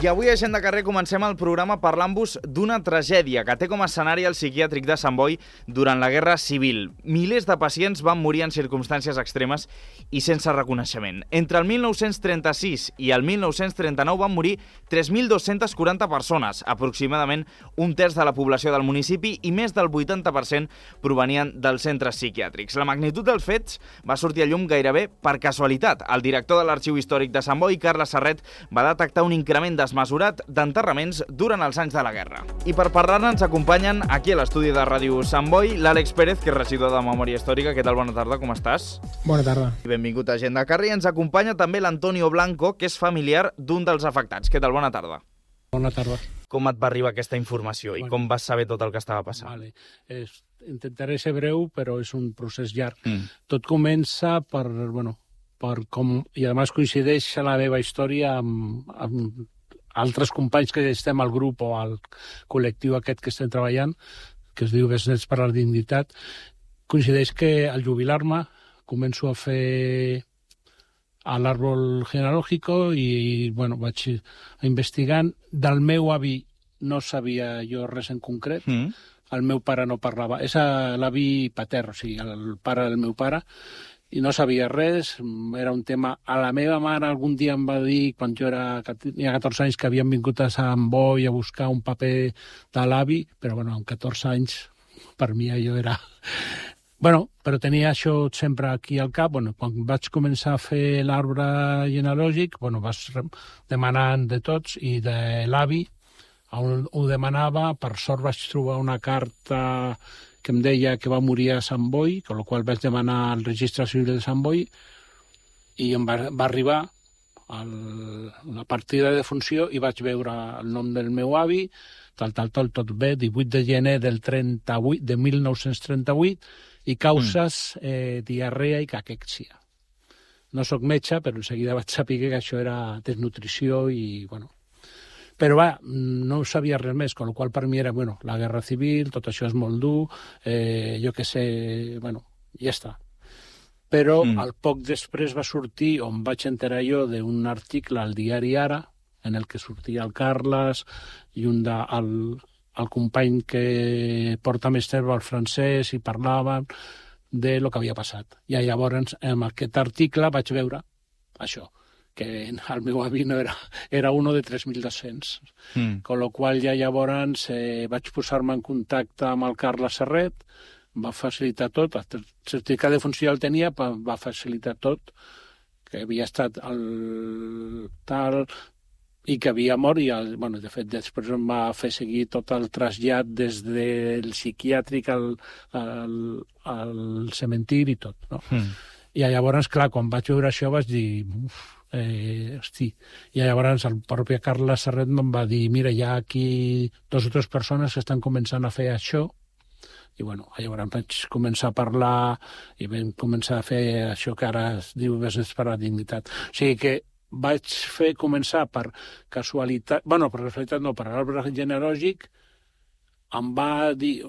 I avui a Gent de Carrer comencem el programa parlant-vos d'una tragèdia que té com a escenari el psiquiàtric de Sant Boi durant la Guerra Civil. Milers de pacients van morir en circumstàncies extremes i sense reconeixement. Entre el 1936 i el 1939 van morir 3.240 persones, aproximadament un terç de la població del municipi, i més del 80% provenien dels centres psiquiàtrics. La magnitud dels fets va sortir a llum gairebé per casualitat. El director de l'Arxiu Històric de Sant Boi, Carles Serret, va detectar un increment desmesurat d'enterraments durant els anys de la guerra. I per parlar-ne ens acompanyen aquí a l'estudi de Ràdio Sant Boi l'Àlex Pérez, que és regidor de Memòria Històrica. Què tal? Bona tarda, com estàs? Bona tarda. I benvingut a Gent de Carrer. Ens acompanya també l'Antonio Blanco, que és familiar d'un dels afectats. Què tal? Bona tarda. Bona tarda. Com et va arribar aquesta informació i com vas saber tot el que estava passant? Vale. Intentaré ser breu, però és un procés llarg. Tot comença per com, i a més coincideix la meva història amb altres companys que estem al grup o al col·lectiu aquest que estem treballant, que es diu Besnets per la Dignitat. Coincideix que al jubilar-me començo a fer l'àrbol genealògico i vaig investigant. Del meu avi no sabia jo res en concret. El meu pare no parlava. És l'avi patern, o sigui, el pare del meu pare, i no sabia res, era un tema... A la meva mare algun dia em va dir, quan jo tenia 14 anys, que havien vingut a Sant Boi a buscar un paper de l'avi, però amb 14 anys, per mi allò era... però tenia això sempre aquí al cap. Quan vaig començar a fer l'arbre genealògic, vas demanant de tots, i de l'avi ho demanava. Per sort vaig trobar una carta que em deia que va morir a Sant Boi, amb la qual vaig demanar al registre civil de Sant Boi, i em va arribar la partida de defunció i vaig veure el nom del meu avi, tot bé, 18 de gener de 1938, i causes diarrea i caquèxia. No sóc metge, però en seguida vaig saber que això era desnutrició i, Però no sabia res més, amb la qual per mi era, la guerra civil, tot això és molt dur, jo què sé, ja està. Però al poc després va sortir, on vaig enterar jo d'un article al diari Ara, en el que sortia el Carles i el company que porta més terme, el francès, i parlaven de lo que havia passat. I llavors, en aquest article vaig veure això, que el meu avi no era uno de 3.200. Con lo qual ja llavors vaig posar-me en contacte amb el Carles Serret, va facilitar tot, el certificat de funció el tenia, va facilitar tot, que havia estat tal i que havia mort, i de fet després em va fer seguir tot el trasllat des del psiquiàtric al cementiri i tot, no? I llavors, clar, quan vaig veure això vaig dir... I llavors el propi Carles Serret em va dir, mira, hi ha aquí 2 o 3 persones que estan començant a fer això, i llavors vaig començar a parlar i vam començar a fer això que ara es diu Besnets per la Dignitat. O sigui que vaig començar per casualitat, per casualitat no, per l'arbre genealògic, em va dir,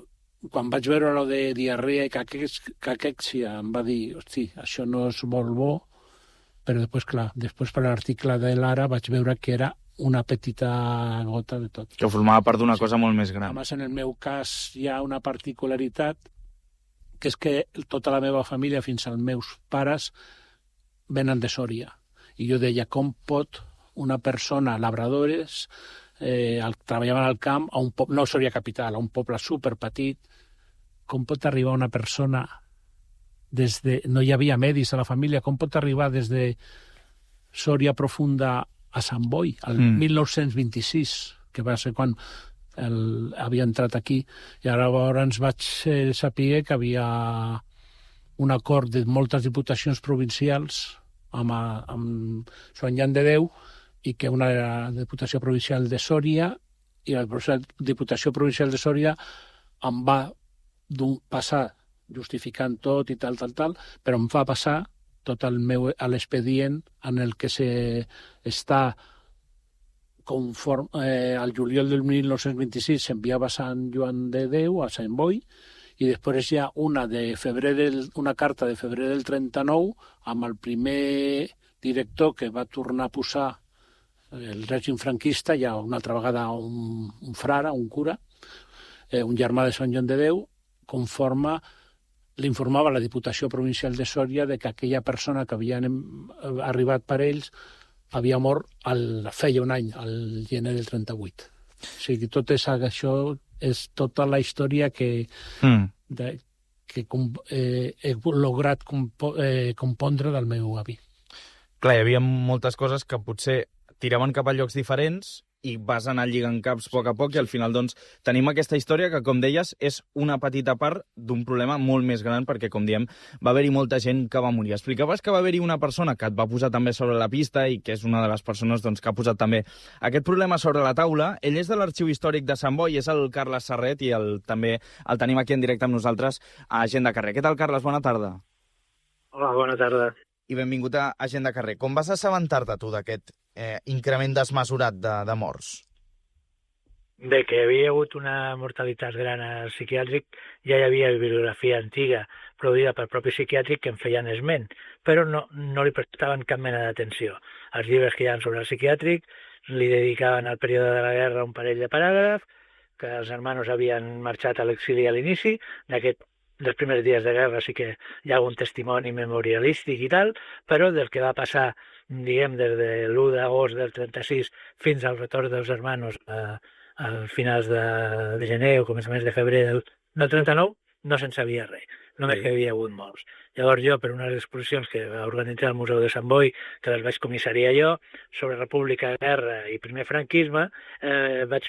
quan vaig veure allò de diarrea i caquèxia, em va dir, hosti, això no és molt bo. Però després per l'article de l'Ara vaig veure que era una petita gota de tot. Que formava part d'una cosa molt més gran. A més, en el meu cas hi ha una particularitat, que és que tota la meva família, fins als meus pares, venen de Sòria. I jo deia, com pot una persona, labradores, treballaven al camp, a un poble, no Sòria capital, a un poble superpetit, com pot arribar una persona... no hi havia medis a la família, com pot arribar des de Sòria Profunda a Sant Boi, el 1926, que va ser quan havia entrat aquí. I llavors vaig saber que havia un acord de moltes diputacions provincials amb Sant Jan de Déu, i que una era la Diputació Provincial de Sòria, i la Diputació Provincial de Sòria em va passar justificant tot i tal, però em va passar tot l'expedient en el que està conforme al juliol del 1926 s'enviava a Sant Joan de Déu, a Sant Boi, i després hi ha una carta de febrer del 39 amb el primer director que va tornar a posar el règim franquista hi ha una altra vegada un frare, un cura, un germà de Sant Joan de Déu, l'informava la Diputació Provincial de Sòria de que aquella persona que havia arribat per ells havia mort feia un any, al gener del 38. O sigui, això és tota la història que he lograt compondre del meu avi. Clar, hi havia moltes coses que potser tiraven cap a llocs diferents i vas anar lligant caps a poc i al final doncs tenim aquesta història que, com deies, és una petita part d'un problema molt més gran perquè, com diem, va haver-hi molta gent que va morir. Explicaves que va haver-hi una persona que et va posar també sobre la pista i que és una de les persones doncs, que ha posat també aquest problema sobre la taula. Ell és de l'Arxiu Històric de Sant Boi, és el Carles Serret i també el tenim aquí en directe amb nosaltres a Gent de Carrer. Què tal, Carles? Bona tarda. Hola, bona tarda. I benvingut a Gent de Carrer. Com vas assabentar-te tu d'aquest increment desmesurat de morts? Bé, que hi havia hagut una mortalitat gran al psiquiàtric, ja hi havia bibliografia antiga produïda pel propi psiquiàtric que en feien esment, però no li prestaven cap mena d'atenció. Els llibres que hi ha sobre el psiquiàtric li dedicaven al període de la guerra un parell de paràgrafs, que els hermanos havien marxat a l'exili a l'inici, dels primers dies de guerra sí que hi ha algun testimoni memorialístic i tal, però del que va passar, diguem, des de l'1 d'agost del 36 fins al retorn dels hermanos a finals de gener o començaments de febrer del 39, no se'n sabia res, només que hi havia hagut morts. Llavors jo, per unes exposicions que va organitzar el Museu de Sant Boi, que les vaig comissariar jo, sobre República, Guerra i Primer Franquisme, vaig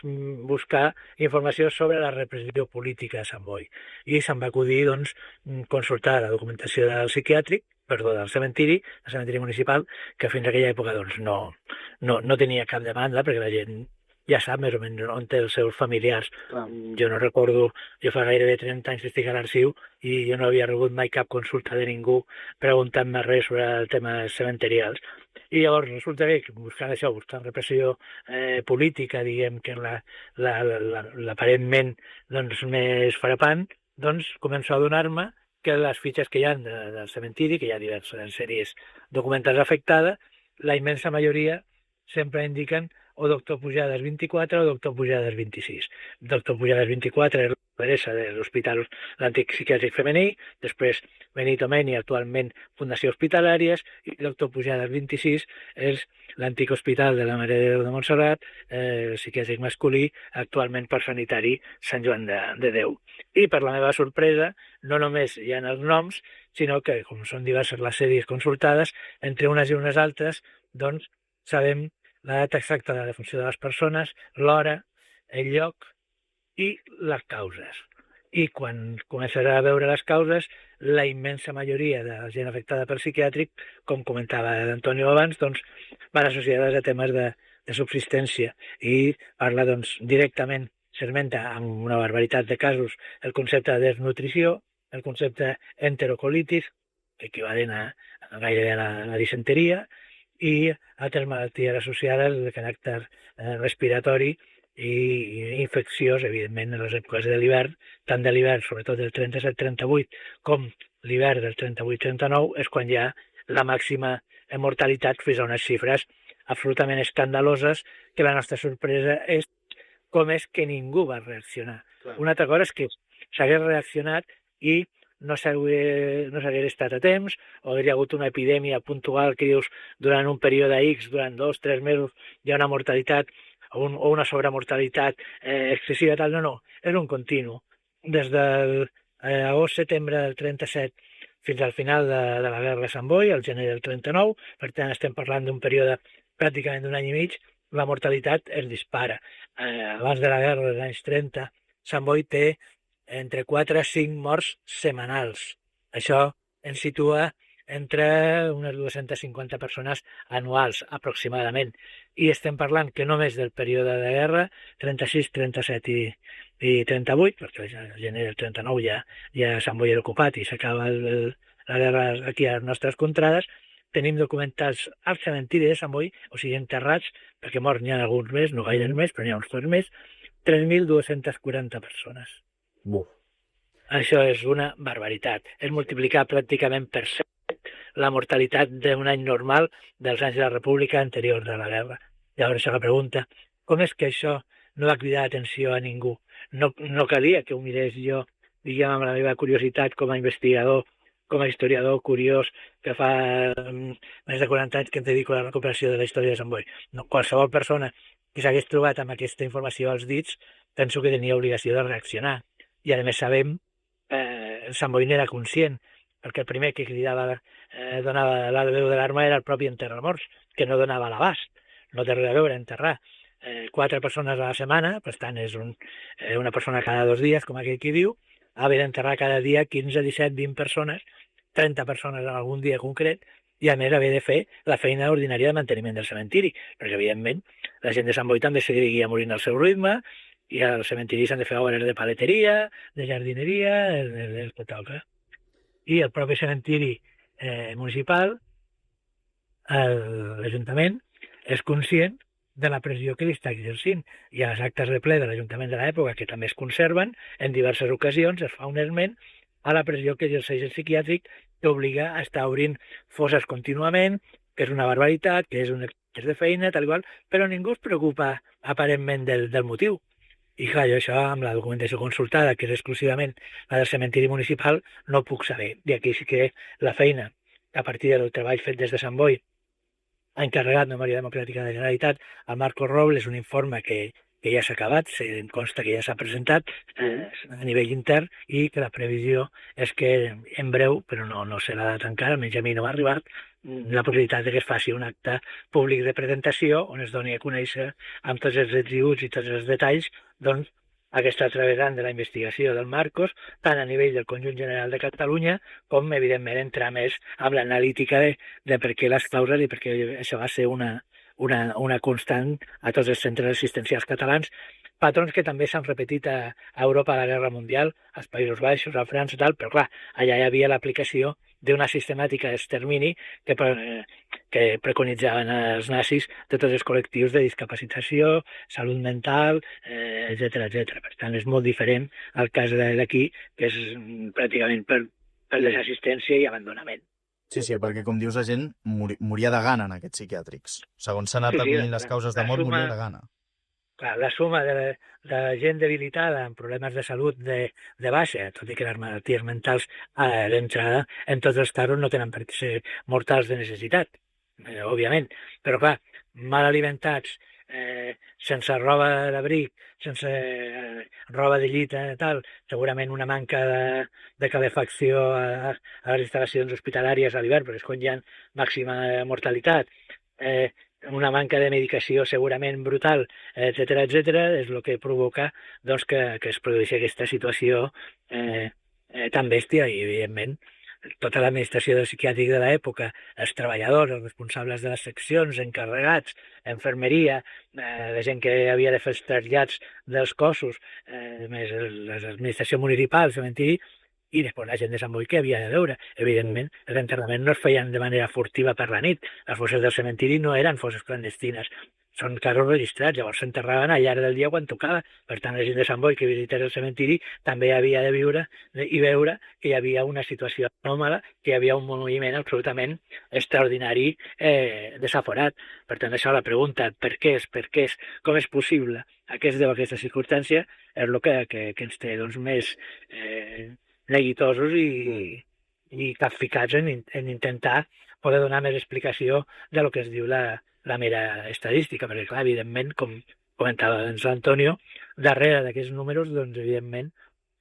buscar informació sobre la repressió política a Sant Boi. I se'm va acudir doncs, consultar la documentació del cementiri municipal, que fins a aquella època doncs, no tenia cap demanda, perquè la gent ja sap més o menys on té els seus familiars. Clar. Jo no recordo, jo fa gairebé 30 anys que estic a l'arxiu i jo no havia rebut mai cap consulta de ningú preguntant-me res sobre el tema cementerials. I llavors resulta que buscant repressió política, diguem que l'aparentment doncs, més frapant, doncs començo a adonar-me que les fitxes que hi ha del cementiri, que hi ha diverses sèries documentals afectades, la immensa majoria sempre indiquen o doctor Pujades 24 o doctor Pujades 26. Doctor Pujades 24 és l'adreça de l'hospital l'antic psiquiàtric femení, després Benito Meni, actualment Fundació Hospitalàries, i doctor Pujades 26 és l'antic hospital de la Mare de Déu de Montserrat, psiquiàtric masculí, actualment per sanitari Sant Joan de Déu. I per la meva sorpresa, no només hi ha els noms, sinó que, com són diverses les sèries consultades, entre unes i unes altres, doncs sabem la data exacta de la defunció de les persones, l'hora, el lloc i les causes. I quan començarà a veure les causes, la immensa majoria de la gent afectada per psiquiàtric, com comentava Antonio abans, doncs, van associades a temes de subsistència i parla doncs, directament, s'esmenta amb una barbaritat de casos el concepte de desnutrició, el concepte enterocolitis, equivalent a gairebé a la disenteria, i altres malalties associades de caràcter respiratori i infecciós, evidentment, en les èpoques de l'hivern, tant de l'hivern, sobretot del 37-38, com l'hivern del 38-39, és quan hi ha la màxima mortalitat fins a unes xifres absolutament escandaloses, que la nostra sorpresa és com és que ningú va reaccionar. Clar. Una altra cosa és que s'hagués reaccionat i no s'hagués estat a temps, o hauria hagut una epidèmia puntual que dius durant un període X, durant 2-3 mesos, hi ha una mortalitat o una sobremortalitat excessiva, tal, no, és un continu. Des de l'agost-setembre del 37 fins al final de la guerra de Sant Boi, al gener del 39, per tant estem parlant d'un període pràcticament d'un any i mig, la mortalitat es dispara. Abans de la guerra dels anys 30, Sant Boi té entre 4 a 5 morts setmanals. Això ens situa entre unes 250 persones anuals, aproximadament. I estem parlant que només del període de guerra, 36, 37 i 38, perquè al gener del 39 ja Sant Boi era ocupat i s'acaba la guerra aquí a les nostres contrades, tenim documentats al cementiri de Sant Boi, o sigui, enterrats, perquè morts n'hi ha alguns més, no gaires més, però n'hi ha uns tots més, 3.240 persones. Buf. Això és una barbaritat. És multiplicar pràcticament per 7 la mortalitat d'un any normal dels anys de la República anterior de la guerra. Llavors la pregunta, com és que això no va cridar atenció a ningú? No calia que ho mirés jo, diguem, amb la meva curiositat com a investigador, com a historiador curiós que fa més de 40 anys que em dedico a la recuperació de la història de Sant Boi. No, qualsevol persona que s'hagués trobat amb aquesta informació als dits penso que tenia obligació de reaccionar. I a més sabem, Sant Boi n'era conscient, perquè el primer que cridava, donava la veu de l'arma era el propi enterramorts, que no donava l'abast, no té res a veure enterrar 4 persones a la setmana, per tant és una persona cada 2 dies, com aquell qui diu, haver d'enterrar cada dia 15, 17, 20 persones, 30 persones en algun dia concret, i a més haver de fer la feina ordinària de manteniment del cementiri, perquè evidentment la gent de Sant Boi també seguiria morint al seu ritme, i al cementiri s'han de fer obres de paleteria, de jardineria, el que toca. I el propi cementiri municipal, l'Ajuntament, és conscient de la pressió que li està exercint. I a les actes de ple de l'Ajuntament de l'època, que també es conserven, en diverses ocasions es fa un esment a la pressió que exerceix el psiquiàtric, que obliga a estar obrint fosses contínuament, que és una barbaritat, que és un excés de feina, tal i qual, però ningú es preocupa aparentment del motiu. I clar, jo això, amb la documentació consultada, que és exclusivament la del cementiri municipal, no puc saber. I aquí sí que la feina, a partir del treball fet des de Sant Boi, ha encarregat Memòria Democràtica de la Generalitat al Marcos Robles un informe que ja s'ha acabat, em consta que ja s'ha presentat a nivell intern i que la previsió és que en breu, però no serà data encara, almenys a mi no m'ha arribat, la possibilitat que es faci un acte públic de presentació on es doni a conèixer amb tots els atributs i tots els detalls doncs, aquesta travessant de la investigació del Marcos, tant a nivell del conjunt general de Catalunya com, evidentment, entrar més amb l'analítica de per què les causes i perquè això va ser una constant a tots els centres assistencials catalans, patrons que també s'han repetit a Europa a la Guerra Mundial, als Països Baixos, a França i tal, però clar, allà hi havia l'aplicació d'una sistemàtica d'extermini que preconitzaven els nazis de tots els col·lectius de discapacitació, salut mental, etc. Per tant, és molt diferent el cas d'aquí, que és pràcticament per desassistència i abandonament. Sí, perquè, com dius, la gent moria de gana en aquests psiquiàtrics. Segons s'han anat definint les causes de mort, moria de gana. Clar, la suma de gent debilitada amb problemes de salut de baixa, tot i que les malalties mentals d'entrada en tots els casos no tenen per què ser mortals de necessitat, òbviament. Però clar, mal alimentats, sense roba d'abric, sense roba de llit, tal, segurament una manca de calefacció a les instal·lacions hospitalàries a l'hivern, perquè és quan hi ha màxima mortalitat, una manca de medicació segurament brutal, etc., és el que provoca doncs, que es produeixi aquesta situació tan bèstia i, evidentment, tota l'administració del psiquiàtric de l'època, els treballadors, els responsables de les seccions, encarregats, infermeria, la gent que havia de fer els trasllats dels cossos, més l'administració municipal, el cementiri, i després la gent de Sant Boi que havia de veure. Evidentment, els enterraments no es feien de manera furtiva per la nit. Les fosses del cementiri no eren fosses clandestines. Són casos registrats, llavors s'enterraven al llarg del dia quan tocava. Per tant, la gent de Sant Boi que visités el cementiri també havia de viure i veure que hi havia una situació anòmala, que hi havia un moviment absolutament extraordinari desaforat. Per tant, això la pregunta, per què és, com és possible, a què es deu aquesta circumstància, és el que ens té doncs, més neguitosos i capficats en intentar poder donar més explicació de lo que es diu la mera estadística, perquè clar, evidentment, com comentava doncs l'Antonio, darrere d'aquests números, doncs evidentment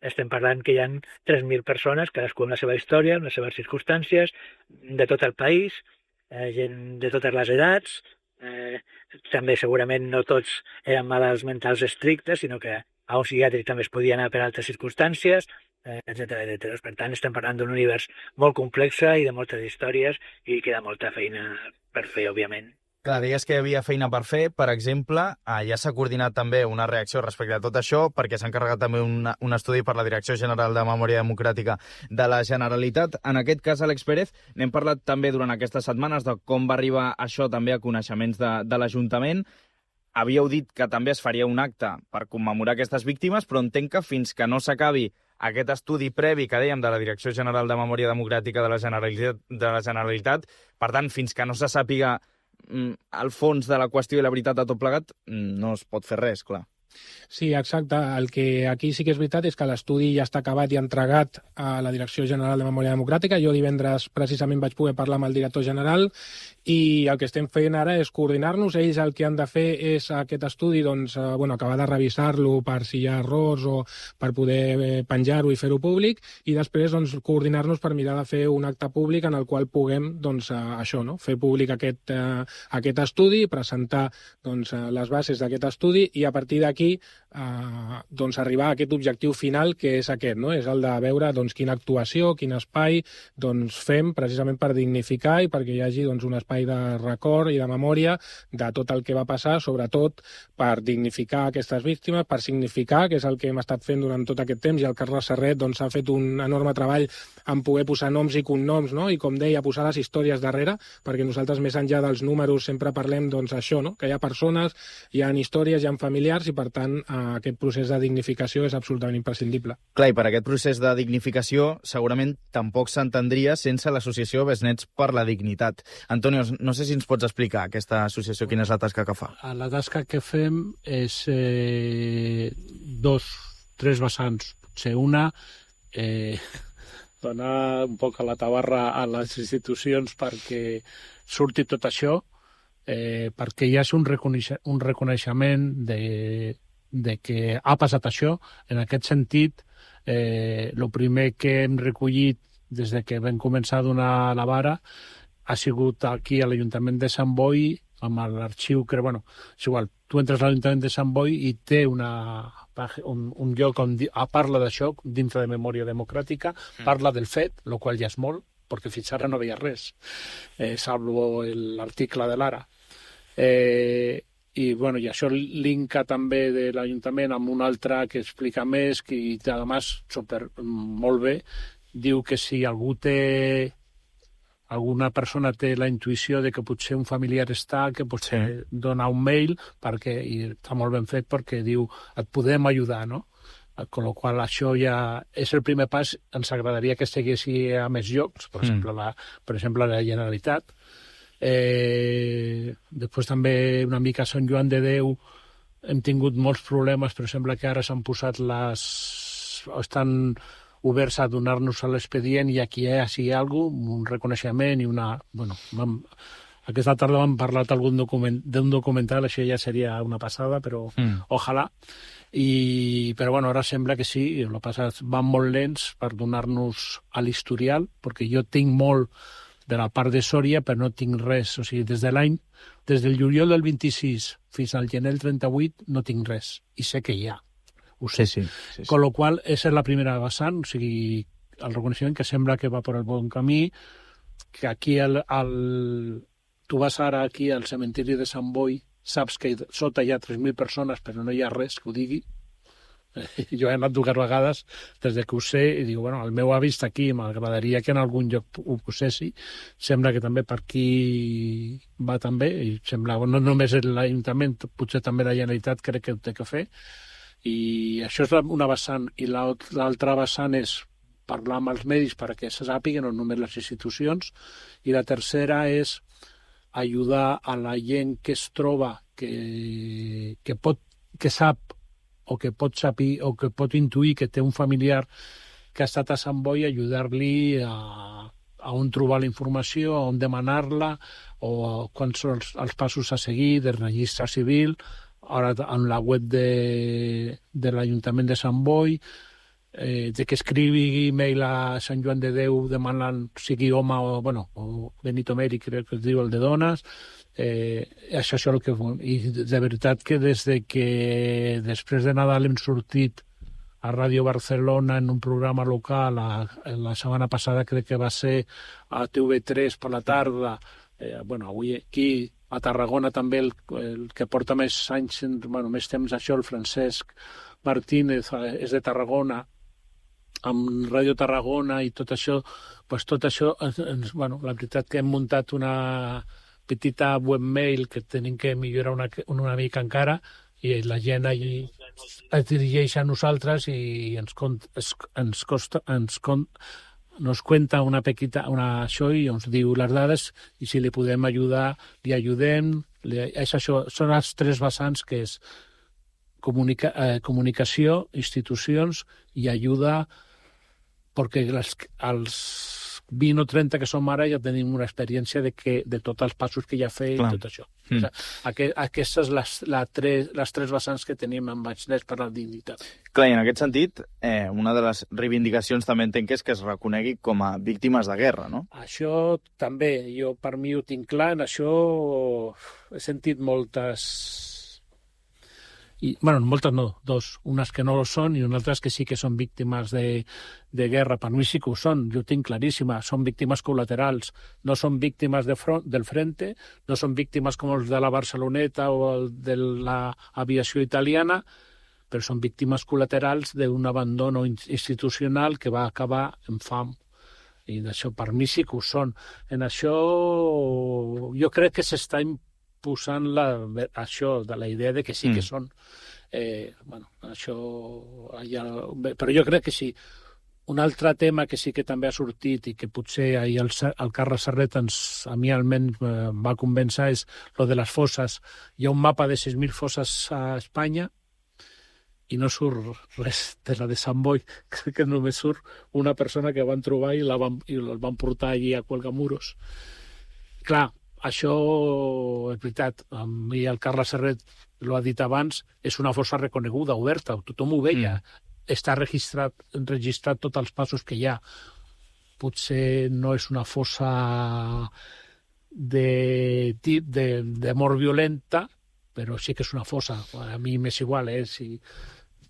estem parlant que hi ha 3.000 persones, cadascú amb la seva història, amb les seves circumstàncies, de tot el país, gent de totes les edats, també segurament no tots eren malalts mentals estrictes, sinó que a un psiquiàtric també es podia anar per altres circumstàncies, etc. Per tant, estem parlant d'un univers molt complex i de moltes històries i queda molta feina per fer, òbviament. Clar, digues que hi havia feina per fer. Per exemple, ja s'ha coordinat també una reacció respecte a tot això, perquè s'ha encarregat també un estudi per la Direcció General de Memòria Democràtica de la Generalitat. En aquest cas, Àlex Pérez, n'hem parlat també durant aquestes setmanes de com va arribar això també a coneixements de l'Ajuntament. Havíeu dit que també es faria un acte per commemorar aquestes víctimes, però entenc que fins que no s'acabi aquest estudi previ que dèiem de la Direcció General de Memòria Democràtica de la Generalitat, per tant, fins que no se sàpiga al fons de la qüestió i la veritat de tot plegat, no es pot fer res, clar. Sí, exacte. El que aquí sí que és veritat és que l'estudi ja està acabat i entregat a la Direcció General de Memòria Democràtica. Jo divendres precisament vaig poder parlar amb el director general i el que estem fent ara és coordinar-nos. Ells el que han de fer és aquest estudi, doncs, acabar de revisar-lo per si hi ha errors o per poder penjar-ho i fer-ho públic, i després doncs, coordinar-nos per mirar de fer un acte públic en el qual puguem fer públic aquest estudi, presentar doncs, les bases d'aquest estudi i a partir d'aquí arribar a aquest objectiu final que és aquest, no? És el de veure doncs, quina actuació, quin espai fem precisament per dignificar i perquè hi hagi doncs, un espai de record i de memòria de tot el que va passar, sobretot per dignificar aquestes víctimes, per significar, que és el que hem estat fent durant tot aquest temps, i el Carles Serret doncs, ha fet un enorme treball en poder posar noms i cognoms, no? I com deia, posar les històries darrere, perquè nosaltres més enllà dels números sempre parlem doncs, això, no? Que hi ha persones, hi ha històries, hi ha familiars i per tant aquest procés de dignificació és absolutament imprescindible. Clar, i per aquest procés de dignificació segurament tampoc s'entendria sense l'associació Besnets per la Dignitat. Antonio, no sé si ens pots explicar aquesta associació, quina és la tasca que fa. La tasca que fem és tres vessants. Potser una, donar un poc a la tabarra a les institucions perquè surti tot això, perquè hi hagi un reconeixement de que ha passat això. En aquest sentit, el primer que hem recollit des que vam començar a donar la vara ha sigut aquí a l'Ajuntament de Sant Boi, amb l'arxiu que, és igual, tu entres a l'Ajuntament de Sant Boi i té un lloc on parla d'això, dintre de Memòria Democràtica, parla del fet, el qual ja és molt, perquè fins ara no veia res, salvo l'article de l'Ara. I això linka també de l'Ajuntament amb un altre que explica més, que a més molt bé, diu que si alguna persona té la intuïció de que potser un familiar està, que potser dona un mail, i està molt ben fet perquè diu et podem ajudar, no? Con la qual això ja és el primer pas. Ens agradaria que estiguessi a més llocs, per exemple la Generalitat. Després també una mica a Sant Joan de Déu hem tingut molts problemes, però sembla que ara s'han posat estan oberts a donar-nos l'expedient i aquí hi ha un reconeixement i una... Aquesta tarda vam parlar d'un documental, això ja seria una passada, però ojalà. Però ara sembla que sí, el que passa és que van molt lents per donar-nos a l'historial, perquè jo tinc molt de la part de Sòria, però no tinc res. O sigui, des del juliol del 26 fins al gener del 38 no tinc res, i sé que hi ha. Ho sé. Sí. Con lo qual, esa és la primera vessant, o sigui, el reconeixement que sembla que va per el bon camí, que aquí tu vas ara aquí al cementiri de Sant Boi, saps que sota hi ha 3.000 persones, però no hi ha res que ho digui. Jo he anat 2 vegades des que ho sé i dic, el meu avi està aquí, m'agradaria que en algun lloc ho posessi. Sembla que també per aquí va també, i sembla, no només l'Ajuntament, potser també la Generalitat crec que ho té que fer. I això és una vessant, i l'altra vessant és parlar amb els medis perquè se sàpiguen, no només les institucions, i la tercera és ajudar a la gent que es troba, que sap o que pot saber o que pot intuir que té un familiar que ha estat a Sant Boi, ajudar-li a on trobar la informació, a on demanar-la, o quants són els passos a seguir del registre civil, ara en la web de l'Ajuntament de Sant Boi, de que escrigui e-mail a Sant Joan de Déu demanant sigui home o Benito Meri, crec que es diu el de dones. Això és el que... I de veritat que des que després de Nadal hem sortit a Ràdio Barcelona en un programa local, la setmana passada crec que va ser a TV3 per la tarda, avui aquí a Tarragona també el que porta més anys, més temps això, el Francesc Martínez, és de Tarragona, amb Ràdio Tarragona i tot això, la veritat que hem muntat una petita webmail que tenim que millorar una mica encara, i la gent allí es dirigeix a nosaltres i ens nos cuenta això i ens diu les dades i si li podem ajudar, li ajudem. És això, són els 3 vessants que és comunicació, institucions i ajuda, perquè els 20 o 30 que som ara ja tenim una experiència de tots els passos que ja ha fet i tot això. O sigui, aquestes les 3 vessants que tenim amb Agnès per la dignitat. Clar, i en aquest sentit, una de les reivindicacions també entenc que és que es reconegui com a víctimes de guerra, no? Això també, jo per mi ho tinc clar, en això he sentit moltes... moltes no, 2. Unes que no ho són i unes altres que sí que són víctimes de guerra. Per mi sí que ho són, jo ho tinc claríssima. Són víctimes col·laterals. No són víctimes del frente, no són víctimes com els de la Barceloneta o el de l'aviació italiana, però són víctimes col·laterals d'un abandono institucional que va acabar en fam. I d'això per mi sí que ho són. En això jo crec que s'està posant això de la idea de que sí que són. Això... Però jo crec que sí. Un altre tema que sí que també ha sortit i que potser ahir el Carles Serret a mi almenys va convèncer és lo de les fosses. Hi ha un mapa de 6.000 fosses a Espanya i no surt res de la de Sant Boi. Crec que només surt una persona que van trobar i el van portar allí a Cuelgamuros. Clar, això és veritat, a mi el Carles Serret l'ha dit abans, és una fossa reconeguda, oberta, tothom ho veia. Està registrat tots els passos que hi ha. Potser no és una fossa de mort violenta, però sí que és una fossa. A mi m'és igual,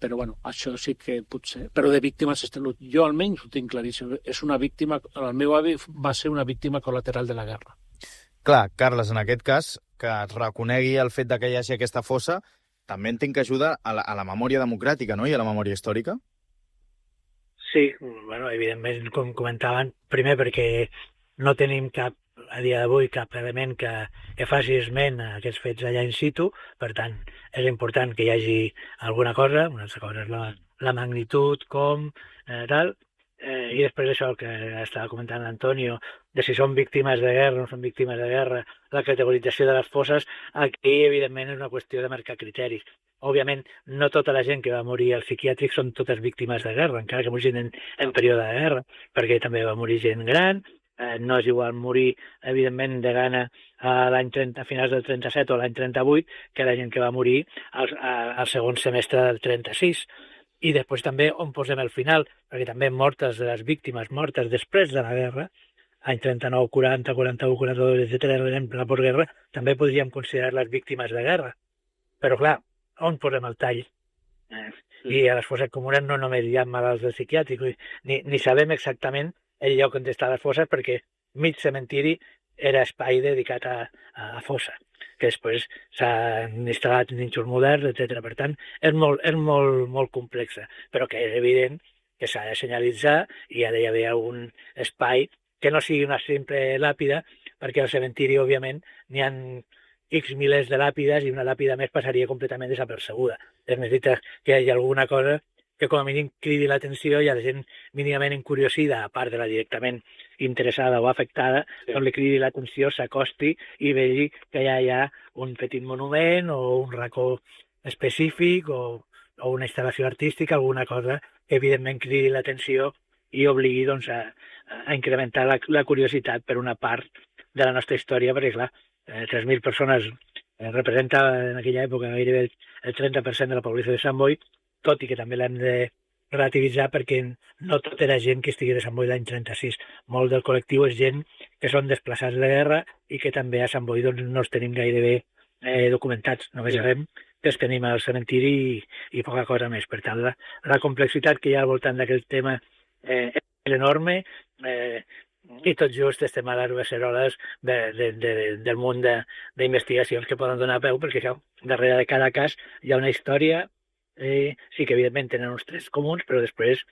però bueno, això sí que potser... Però de víctimes, jo almenys ho tinc claríssim. És una víctima... El meu avi va ser una víctima col·lateral de la guerra. Clar, Carles, en aquest cas, que es reconegui el fet que hi hagi aquesta fossa, també entenc que ajuda a la memòria democràtica, no?, i a la memòria històrica? Sí, bueno, evidentment, com comentaven, primer perquè no tenim a dia d'avui cap element que faci esment a aquests fets allà in situ, per tant, és important que hi hagi alguna cosa, una altra cosa és la magnitud, com, tal, i després això que estava comentant l'Antonio, de si són víctimes de guerra o no són víctimes de guerra, la categorització de les fosses, aquí evidentment és una qüestió de marcar criteris. Òbviament, no tota la gent que va morir al psiquiàtric són totes víctimes de guerra, encara que morin en període de guerra, perquè també va morir gent gran, no és igual morir, evidentment, de gana a finals del 37 o l'any 38 que la gent que va morir al segon semestre del 36. I després també on posem el final, perquè també moltes de les víctimes mortes després de la guerra, any 39, 40, 41, 42, etc., la postguerra, també podríem considerar-les víctimes de guerra. Però clar, on posem el tall? I a les fosses comunes no només hi ha malalts del psiquiàtric, ni sabem exactament el lloc on estan les fosses, perquè mig cementiri era espai dedicat a fossa, que després s'han instal·lat nínxols moderns, etc. Per tant, és molt complexa, però que és evident que s'ha de senyalitzar i ha d'haver algun espai que no sigui una simple làpida, perquè al cementiri, òbviament, n'hi ha X milers de làpides i una làpida més passaria completament desapercebuda. Es necessita que hi hagi alguna cosa que com a mínim cridi l'atenció i a la gent mínimament encuriosida, a part de la directament interessada o afectada, doncs li cridi l'atenció, s'acosti i vegi que ja hi ha un petit monument o un racó específic o una instal·lació artística, alguna cosa que evidentment cridi l'atenció i obligui doncs, a incrementar la curiositat per una part de la nostra història, perquè clar, 3.000 persones representa en aquella època gairebé el 30% de la població de Sant Boi, tot i que també l'hem de relativitzar perquè no tot era gent que estigui de Sant Boi l'any 36. Molt del col·lectiu és gent que són desplaçats de guerra i que també a Sant Boi doncs, no els tenim gairebé documentats. Només sabem que els tenim al cementiri i poca cosa més. Per tant, la complexitat que hi ha al voltant d'aquest tema és enorme i tot just estem a les beceroles del món d'investigacions que poden donar peu, perquè això, darrere de cada cas hi ha una història. Sí que evidentment tenen uns trets comuns, però després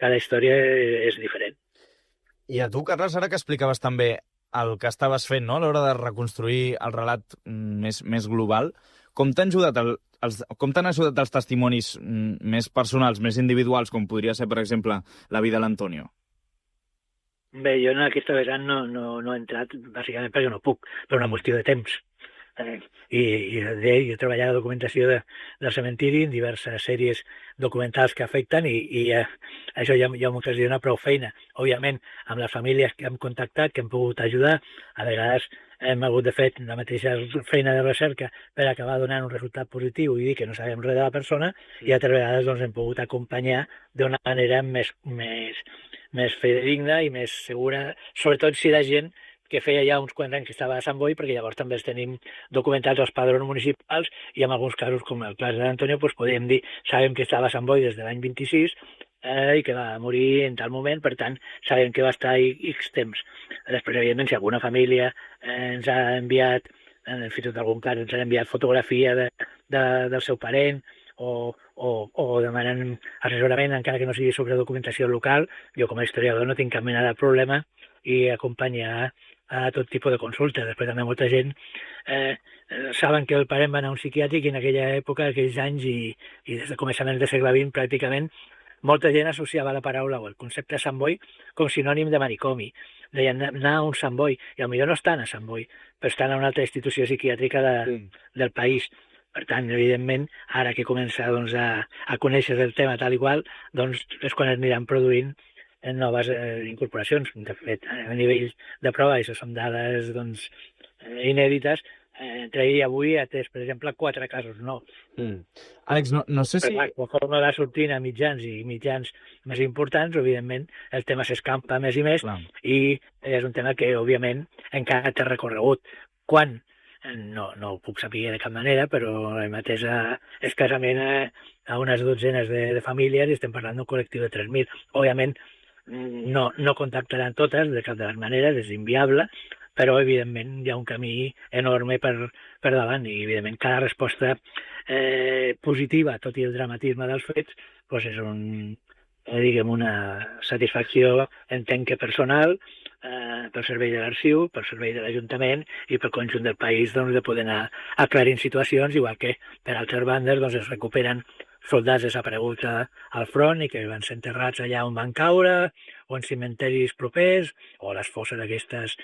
cada història és diferent. I a tu, Carles, ara que explicaves també el que estaves fent, no?, a l'hora de reconstruir el relat més global, com t'han ajudat els testimonis més personals, més individuals, com podria ser, per exemple, la vida de l'Antonio? Bé, jo en aquesta vessant no he entrat, bàsicament perquè no puc, per una qüestió de temps. I he treballat la documentació del cementiri en diverses sèries documentals que afecten i això ja m'ocasiona prou feina. Òbviament, amb les famílies que hem contactat, que hem pogut ajudar, a vegades hem hagut de fer la mateixa feina de recerca per acabar donant un resultat positiu i dir que no sabem res de la persona, i altres vegades doncs, hem pogut acompanyar d'una manera més fidedigna i més segura, sobretot si la gent que feia ja uns quants anys que estava a Sant Boi, perquè llavors també els tenim documentats els padrons municipals i en alguns casos, com el cas d'Antonio, doncs podríem dir, sabem que estava a Sant Boi des de l'any 26 i que va morir en tal moment, per tant, sabem que va estar X temps. Després, evidentment, si alguna família ens ha enviat, fins i tot algun cas, ens ha enviat fotografia del seu parent o demanen assessorament, encara que no sigui sobre documentació local, jo com a historiador no tinc cap mena de problema i acompanyar a tot tipus de consultes. Després també molta gent saben que el parent va anar a un psiquiàtric i en aquella època, aquells anys i des de començaments del segle XX pràcticament, molta gent associava la paraula o el concepte Sant Boi com sinònim de manicomi. Deien anar a un Sant Boi, i potser no estan a Sant Boi, però estan a una altra institució psiquiàtrica del país. Per tant, evidentment, ara que comença doncs, a conèixer el tema tal i qual, doncs és quan es aniran produint noves incorporacions. De fet, a nivell de prova, això són dades doncs, inèdites. Entre ahir i avui ha tret, per exemple, 4 casos nous. Àlex, no sé si... Però, conforme va sortint a mitjans i mitjans més importants, evidentment, el tema s'escampa més i més, i és un tema que, òbviament, encara té recorregut. Quan? No ho puc saber de cap manera, però hem atès escassament a unes dotzenes de famílies i estem parlant d'un col·lectiu de 3.000. Òbviament, no contactaran totes de cap de les maneres, és inviable, però evidentment hi ha un camí enorme per davant i evidentment cada resposta positiva, tot i el dramatisme dels fets, doncs és una satisfacció, entenc que personal, pel servei de l'arxiu, pel servei de l'Ajuntament i pel conjunt del país doncs, de poder anar aclarint situacions, igual que per altres bandes doncs, es recuperen soldats desapareguts al front i que van ser enterrats allà on van caure, o en cimentaris propers, o les fosses aquestes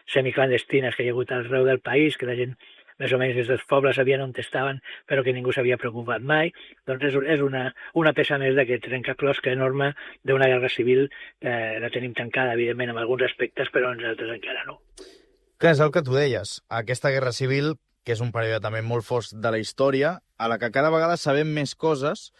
semiclandestines que hi ha hagut arreu del país, que la gent més o menys des dels pobles sabien on estaven, però que ningú s'havia preocupat mai. Doncs és una peça més d'aquest trencaclosca enorme d'una guerra civil que la tenim tancada, evidentment, en alguns aspectes, però nosaltres encara no. Clar, és el que tu deies. Aquesta guerra civil, que és un període també molt fosc de la història, a la que cada vegada sabem més coses,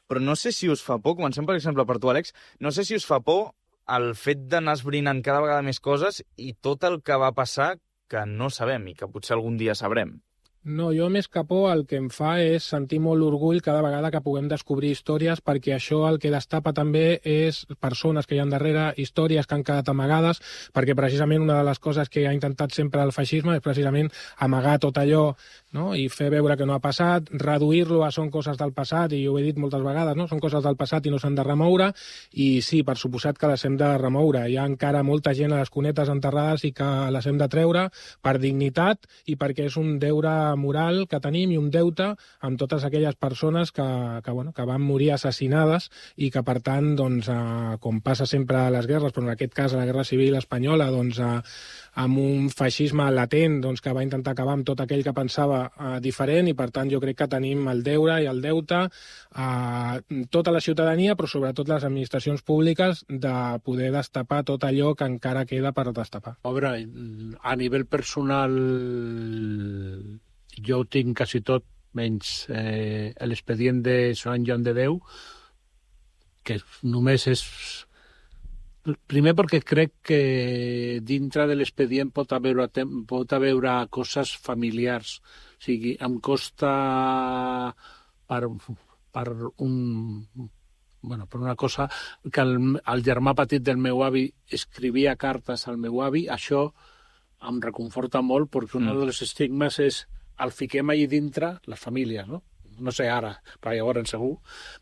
però no sé si us fa por, comencem per exemple per tu, Àlex, no sé si us fa por el fet d'anar esbrinant cada vegada més coses i tot el que va passar que no sabem i que potser algun dia sabrem. No, jo més que por el que em fa és sentir molt orgull cada vegada que puguem descobrir històries, perquè això el que destapa també és persones que hi ha darrere, històries que han quedat amagades, perquè precisament una de les coses que ha intentat sempre el feixisme és precisament amagar tot allò, no? I fer veure que no ha passat, reduir-lo a són coses del passat, i ho he dit moltes vegades, no? Són coses del passat i no s'han de remoure, i sí, per suposat que les hem de remoure. Hi ha encara molta gent a les cunetes enterrades i que les hem de treure per dignitat i perquè és un deure moral que tenim i un deute amb totes aquelles persones que van morir assassinades i que, per tant, doncs, com passa sempre a les guerres, però en aquest cas a la Guerra Civil Espanyola, doncs, amb un feixisme latent doncs, que va intentar acabar amb tot aquell que pensava diferent, i per tant jo crec que tenim el deure i el deute a tota la ciutadania, però sobretot les administracions públiques, de poder destapar tot allò que encara queda per destapar. A veure, a nivell personal jo ho tinc quasi tot, menys l'expedient de Sant Joan de Déu, que només és... Primer perquè crec que dintre de l'expedient pot haver coses familiars. O sigui, em costa per una cosa que el germà petit del meu avi escrivia cartes al meu avi, això em reconforta molt, perquè un dels estigmes és el fiquem allà dintre les famílies, no? No sé ara, però llavors segur,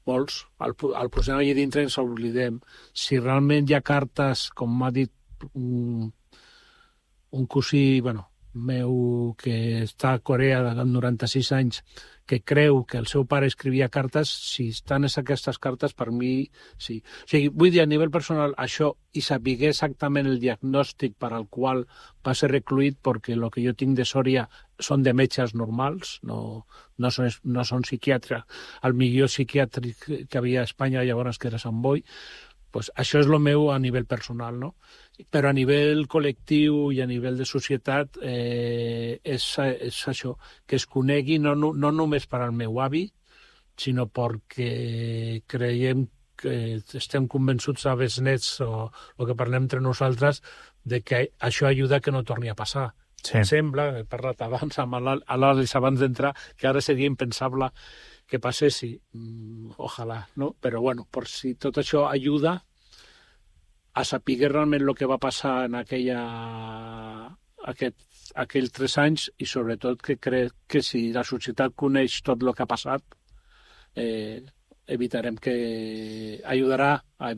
molts, el posem allà dintre i ens oblidem. Si realment hi ha cartes, com m'ha dit un cosí, meu que està a Corea de 96 anys, que creu que el seu pare escrivia cartes, si estan aquestes cartes, per mi, sí. O sigui, vull dir, a nivell personal, això, i saber exactament el diagnòstic per al qual va ser recluït, perquè el que jo tinc de Sòria són de metges normals, no són psiquiatres. El millor psiquiàtric que havia a Espanya llavors, que era Sant Boi, pues això és el meu a nivell personal, no? Però a nivell col·lectiu i a nivell de societat és això, que es conegui no només per al meu avi, sinó perquè creiem que estem convençuts a besnets o que parlem entre nosaltres de que això ajuda a que no torni a passar. Sí. Sembla, he parlat abans amb l'Àlex abans d'entrar, que ara seria impensable que passessi. Ojalà, no? Però bueno, per si tot això ajuda a saber realment el que va passar en aquells 3 anys i sobretot que crec que si la societat coneix tot el que ha passat, evitarem que ajudarà a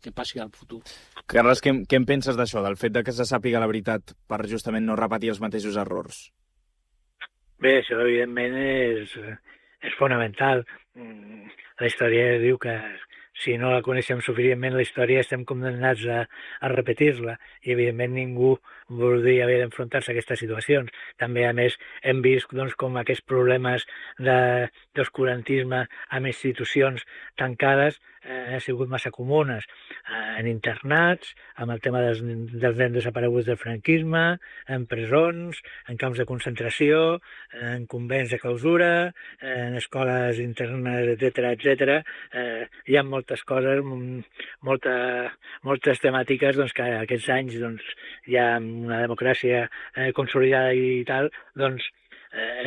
que passi al futur. Carles, què en penses d'això, del fet de que se sàpiga la veritat per justament no repetir els mateixos errors? Bé, això evidentment és fonamental. La història diu que si no la coneixem suficientment, la història estem condemnats a repetir-la i evidentment ningú voldria haver d'enfrontar-se a aquestes situacions. També, a més, hem vist com aquests problemes d'oscurantisme amb institucions tancades han sigut massa comunes en internats, amb el tema dels nens desapareguts del franquisme, en presons, en camps de concentració, en convents de clausura, en escoles internes, etc. Hi ha moltes coses, moltes temàtiques que aquests anys ja amb una democràcia consolidada i tal,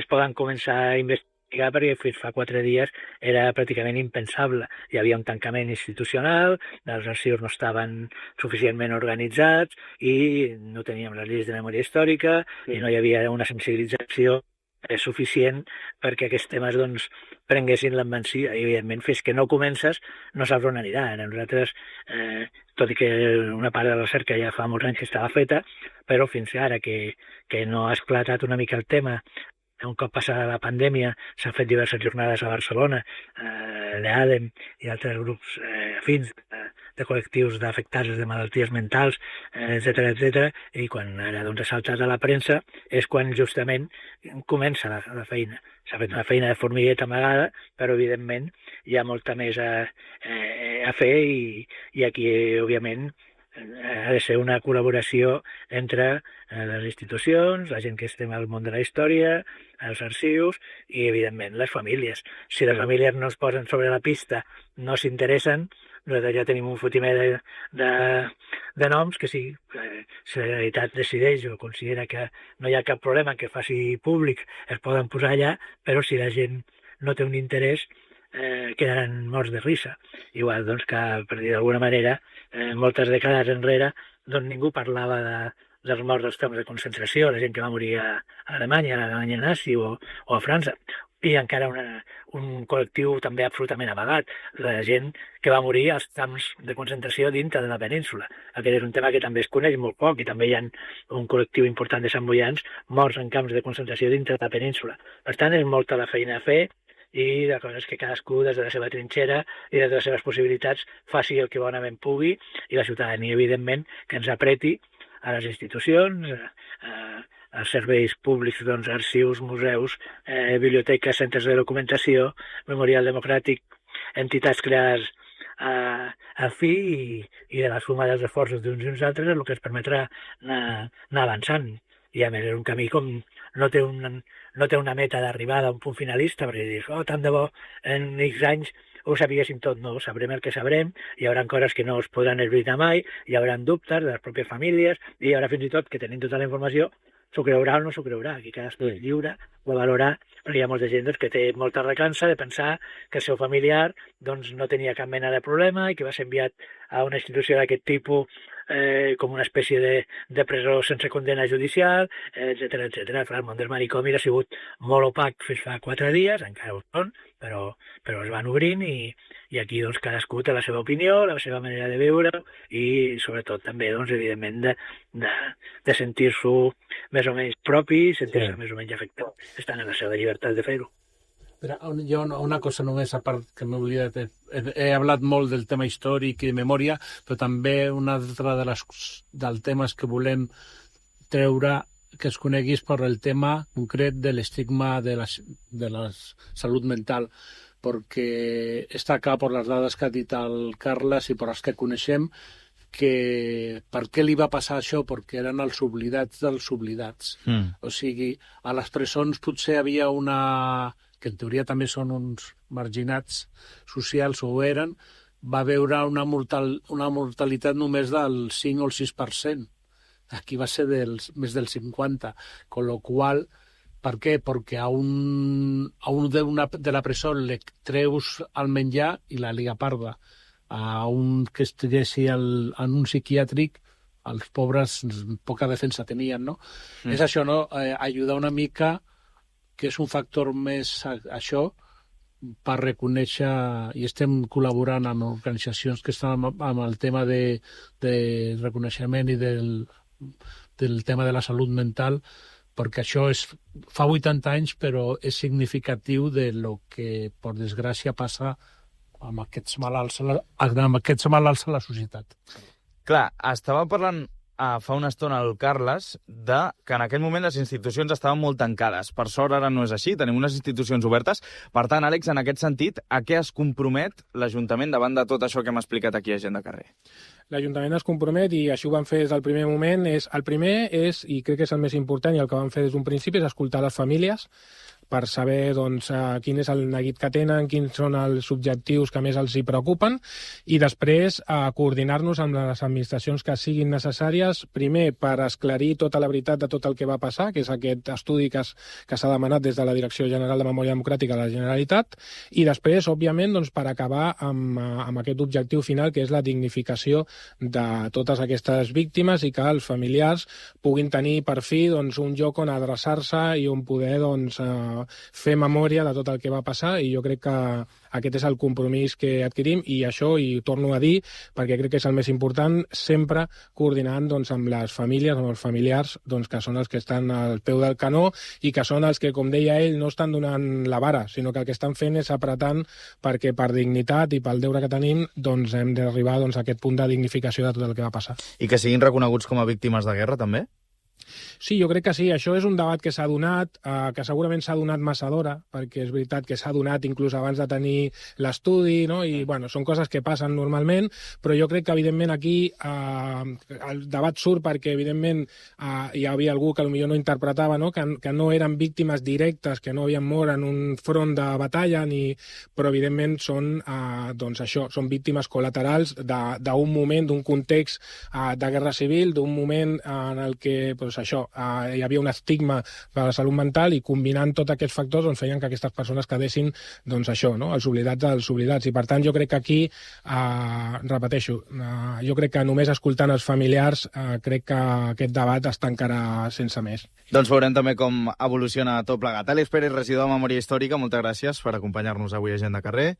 es poden començar a investigar perquè fins fa 4 dies era pràcticament impensable. Hi havia un tancament institucional, els arxius no estaven suficientment organitzats i no teníem les lleis de memòria històrica i no hi havia una sensibilització suficient perquè aquests temes prenguessin l'embancia i evidentment fins que no comences no saps on anirà. Nosaltres, tot i que una part de la recerca ja fa molts anys que estava feta, però fins ara que no ha esclatat una mica el tema. Un cop passada la pandèmia s'han fet diverses jornades a Barcelona, l'EADEM i altres grups afins de col·lectius d'afectats de malalties mentals, etc. I quan ara ha saltat a la premsa és quan justament comença la feina. S'ha fet una feina de formigueta amagada, però evidentment hi ha molta més a fer i aquí, òbviament, ha de ser una col·laboració entre les institucions, la gent que estem al món de la història, els arxius i, evidentment, les famílies. Si les famílies no es posen sobre la pista, no s'interessen, nosaltres ja tenim un fotimer de noms que si Solidaritat decideix o considera que no hi ha cap problema que faci públic, es poden posar allà, però si la gent no té un interès, quedaran morts de risa. Igual que, per dir d'alguna manera, moltes dècades enrere ningú parlava dels morts dels camps de concentració, la gent que va morir a Alemanya, a l'Alemanya nazi o a França, i encara un col·lectiu també absolutament amagat, la gent que va morir als camps de concentració dintre de la península. Aquest és un tema que també es coneix molt poc i també hi ha un col·lectiu important de santboians morts en camps de concentració dintre de la península. Per tant, és molta la feina a fer i la cosa és que cadascú des de la seva trinxera i des de les seves possibilitats faci el que bonament pugui i la ciutadania, evidentment, que ens apreti a les institucions, als serveis públics, arxius, museus, biblioteques, centres de documentació, memorial democràtic, entitats creades a fi i de la suma dels esforços d'uns i uns altres és el que ens permetrà anar avançant. I a més és un camí com no té una meta d'arribada, un punt finalista, perquè dius, tant de bo en X anys ho sabíéssim tot. No, sabrem el que sabrem, hi haurà coses que no es podran esbrinar mai, hi haurà dubtes de les pròpies famílies, i hi haurà fins i tot que tenint tota la informació s'ho creurà o no s'ho creurà, aquí cadascú és lliure, ho valorarà, perquè hi ha molta gent que té molta recança de pensar que el seu familiar no tenia cap mena de problema i que va ser enviat a una institució d'aquest tipus com una espècie de presó sense condena judicial, etc. El món dels manicomis ha sigut molt opac fins fa 4 dies, encara ho són, però es van obrint i aquí cadascú té la seva opinió, la seva manera de veure i sobretot també, evidentment, de sentir-s'ho més o menys propi, sentir-se més o menys afectat, estan en la seva llibertat de fer-ho. Jo una cosa només, a part que m'he oblidat, he hablat molt del tema històric i de memòria, però també una altra dels temes que volem treure que es coneguis per el tema concret de l'estigma de la salut mental, perquè està acá per les dades que ha dit el Carles i per les que coneixem, que per què li va passar això? Perquè eren els oblidats dels oblidats. O sigui, a les presons potser havia que en teoria també són uns marginats socials, o eren, va veure una mortalitat només del 5 o el 6%. Aquí va ser més del 50%, con lo qual, per què? Perquè a un de la presó li treus el menjar i la liga parda. A un que estiguessi en un psiquiàtric, els pobres poca defensa tenien, no? És això, no? Ajudar una mica, que és un factor més això, per reconèixer, i estem col·laborant amb organitzacions que estan amb el tema de reconeixement i del tema de la salut mental, perquè això fa 80 anys, però és significatiu de lo que, per desgràcia, passa amb aquests malalts a la societat. Clar, estava parlant fa una estona el Carles que en aquell moment les institucions estaven molt tancades. Per sort ara no és així, tenim unes institucions obertes. Per tant, Àlex, en aquest sentit, a què es compromet l'Ajuntament davant de tot això que hem explicat aquí a Gent de Carrer? L'Ajuntament es compromet, i així ho van fer des del primer moment, el primer és, i crec que és el més important, i el que van fer des d'un principi, és escoltar les famílies per saber quin és el neguit que tenen, quins són els objectius que més els hi preocupen, i després coordinar-nos amb les administracions que siguin necessàries, primer per esclarir tota la veritat de tot el que va passar, que és aquest estudi que s'ha demanat des de la Direcció General de Memòria Democràtica de la Generalitat, i després, òbviament, per acabar amb aquest objectiu final, que és la dignificació de totes aquestes víctimes i que els familiars puguin tenir per fi un lloc on adreçar-se i on poder fer memòria de tot el que va passar, i jo crec que aquest és el compromís que adquirim, i això, i torno a dir, perquè crec que és el més important, sempre coordinant amb les famílies, amb els familiars, que són els que estan al peu del canó i que són els que, com deia ell, no estan donant la vara, sinó que el que estan fent és apretant perquè per dignitat i pel deure que tenim hem d'arribar a aquest punt de dignificació de tot el que va passar. I que siguin reconeguts com a víctimes de guerra, també? Sí, jo crec que sí. Això és un debat que s'ha donat, que segurament s'ha donat massa d'hora, perquè és veritat que s'ha donat inclús abans de tenir l'estudi, no? I són coses que passen normalment, però jo crec que evidentment aquí el debat surt perquè evidentment hi havia algú que potser no interpretava, no? Que no eren víctimes directes, que no havien mort en un front de batalla, però evidentment són això, són víctimes col·laterals d'un moment, d'un context de guerra civil, d'un moment en el que hi havia un estigma per a la salut mental, i combinant tots aquests factors feien que aquestes persones quedessin els oblidats dels oblidats. I per tant jo crec que aquí, repeteixo, jo crec que només escoltant els familiars crec que aquest debat es tancarà sense més. Doncs veurem també com evoluciona tot plegat. Àlex Pérez, regidor de Memòria Històrica, moltes gràcies per acompanyar-nos avui a Gent de Carrer.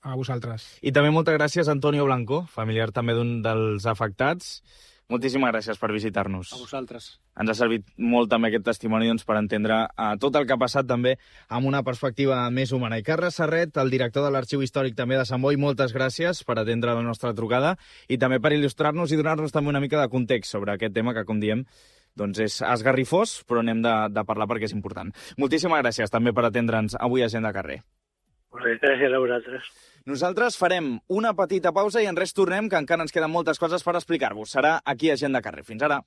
A vosaltres. I també moltes gràcies a Antonio Blanco, familiar també d'un dels afectats. Moltíssimes gràcies per visitar-nos. A vosaltres. Ens ha servit molt també aquest testimoni per entendre tot el que ha passat també amb una perspectiva més humana. I Carles Serret, el director de l'Arxiu Històric també de Sant Boi, moltes gràcies per atendre la nostra trucada i també per il·lustrar-nos i donar-nos també una mica de context sobre aquest tema que, com diem, és esgarrifós, però n'hem de parlar perquè és important. Moltíssimes gràcies també per atendre'ns avui a Gent de Carrer. Gràcies a vosaltres. Nosaltres farem una petita pausa i en res tornem, que encara ens queden moltes coses per explicar-vos. Serà aquí a Gent de Carrer. Fins ara.